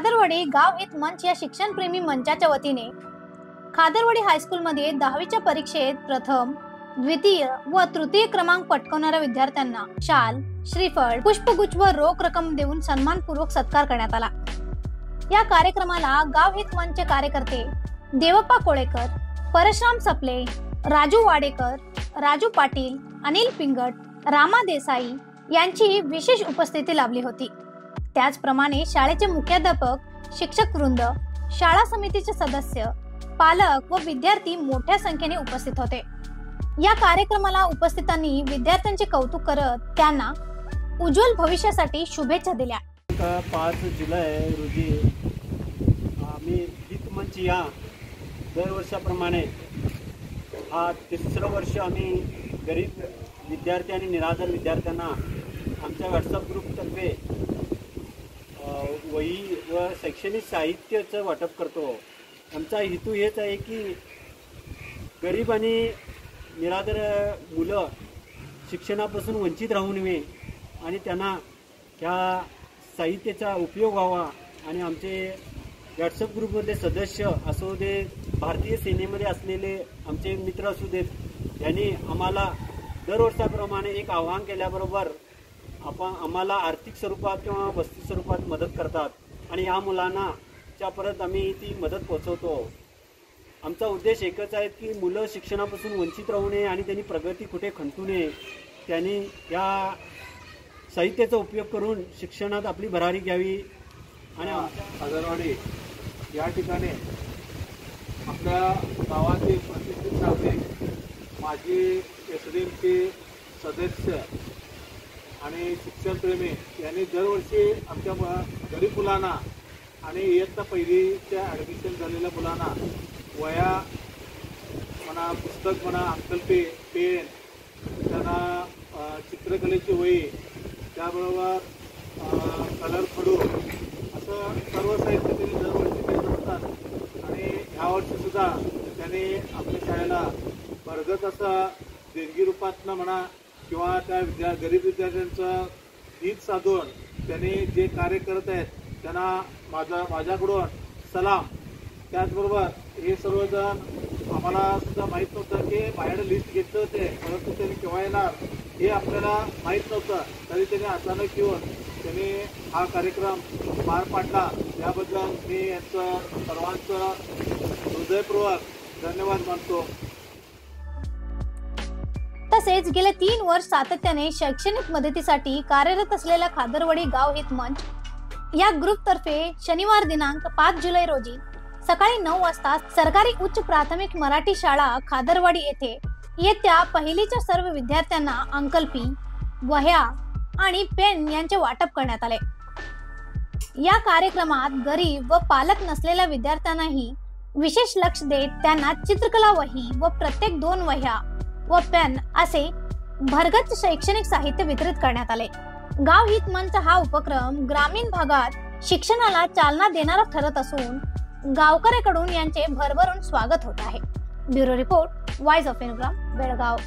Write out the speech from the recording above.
खादरवाडी गाव हित मंच या शिक्षणप्रेमी मंचाच्या वतीने खादरवाडी हायस्कूलमध्ये 10वीच्या परीक्षेत प्रथम, द्वितीय व तृतीय क्रमांक पटकावणाऱ्या विद्यार्थ्यांना शाल, श्रीफळ, पुष्पगुच्छ व रोख रक्कम देऊन सन्मानपूर्वक सत्कार करण्यात आला। या कार्यक्रमाला गाव हित मंचचे कार्यकर्ते देवप्पा कोळेकर, परशुराम सपले, राजू वाडेकर, राजू पाटील, अनिल पिंगट, रामा देसाई यांची विशेष उपस्थिती लाभली होती। त्याचप्रमाणे शाळेचे मुख्याध्यापक, शिक्षक वृंद, शाळा समितीचे सदस्य, पालक व विद्यार्थी मोठ्या संख्येने उपस्थित होते। या कार्यक्रमाला उपस्थितांनी विद्यार्थ्यांचे कौतुक करत त्यांना उज्ज्वल भविष्यासाठी शुभेच्छा दिल्या। 5 जुलै रोजी आम्ही हित मंच या दरवर्षाप्रमाणे हा तिसरं वर्ष आम्ही गरीब विद्यार्थी आणि निराधार विद्यार्थ्यांना आमच्या व्हॉट्सअप ग्रुपतर्फे वही व शैक्षणिक साहित्याचं वाटप करतो। आमचा हेतू हेच आहे की गरीब आणि निराधार मुलं शिक्षणापासून वंचित राहू नये आणि त्यांना ह्या साहित्याचा उपयोग व्हावा। आणि आमचे व्हॉट्सअप ग्रुपमधले सदस्य असू दे, भारतीय सेनेमध्ये असलेले आमचे मित्र असू देत, यांनी आम्हाला दरवर्षाप्रमाणे एक आवाहन केल्याबरोबर आम्हाला आर्थिक स्वरूपात किंवा वस्तू स्वरूपात मदत करतात आणि या मुलांना परत आम्ही ती मदत पोहोचवतो। आमचा उद्देश एकच आहे की मुलं शिक्षणापासून वंचित राहू नये आणि त्यांनी प्रगती कुठे खंडू नये, त्यांनी या साहित्याचा उपयोग करून शिक्षणात आपली भरारी घ्यावी। आणि खादरवाडी या ठिकाणी आपल्या गावाचे प्रतिष्ठित नागरिक, माजी एसडीएमचे सदस्य आणि शिक्षणप्रेमी यांनी दरवर्षी आमच्या गरीब मुलांना आणि इयत्ता पहिलीच्या ॲडमिशन झालेल्या मुलांना वह्या म्हणा, पुस्तक म्हणा, अंकलपे, पेन, त्यांना चित्रकलेची वही, त्याबरोबर कलर खडू असं सर्व साहित्य त्यांनी दरवर्षी देत असतात। आणि ह्यावर्षीसुद्धा त्यांनी आपल्या शाळेला भरगत असा देणगी रूपातनं म्हणा किंवा त्या गरीब विद्यार्थ्यांचं हित साधून त्यांनी जे कार्य करत आहेत त्यांना माझ्याकडून सलाम। त्याचबरोबर हे सर्वजण आम्हाला सुद्धा माहीत नव्हतं की बाहेर लिस्ट घेतलं होते, परंतु त्यांनी केव्हा येणार हे आपल्याला माहीत नव्हतं, तरी त्यांनी अचानक येऊन त्यांनी हा कार्यक्रम पार पाडला। याबद्दल मी यांचं सर्वांचं हृदयपूर्वक धन्यवाद मानतो। तसेच गेले 3 वर्ष सातत्याने शैक्षणिक मदतीसाठी कार्यरत असलेल्या खादरवाडी गाव हित मंच या ग्रुपतर्फे शनिवार दिनांक 5 जुलै रोजी सकाळी 9 वाजता सरकारी उच्च प्राथमिक मराठी शाळा खादरवाडी येथे इयत्ता पहिलीच्या सर्व विद्यार्थ्यांना अंकलपी, वह्या आणि पेन यांचे वाटप करण्यात आले। या कार्यक्रमात गरीब व पालक नसलेल्या विद्यार्थ्यांनाही विशेष लक्ष देत त्यांना चित्रकला वही व प्रत्येक 2 वह्या व पेन असे भरगच्च शैक्षणिक साहित्य वितरित करण्यात आले। गाव हित मंच हा उपक्रम ग्रामीण भागात शिक्षणाला चालना देणारा ठरत असून गावकऱ्यांकडून यांचे भरभरून स्वागत होत आहे। ब्युरो रिपोर्ट, वॉइस ऑफ इन्ग्राम, बेळगाव।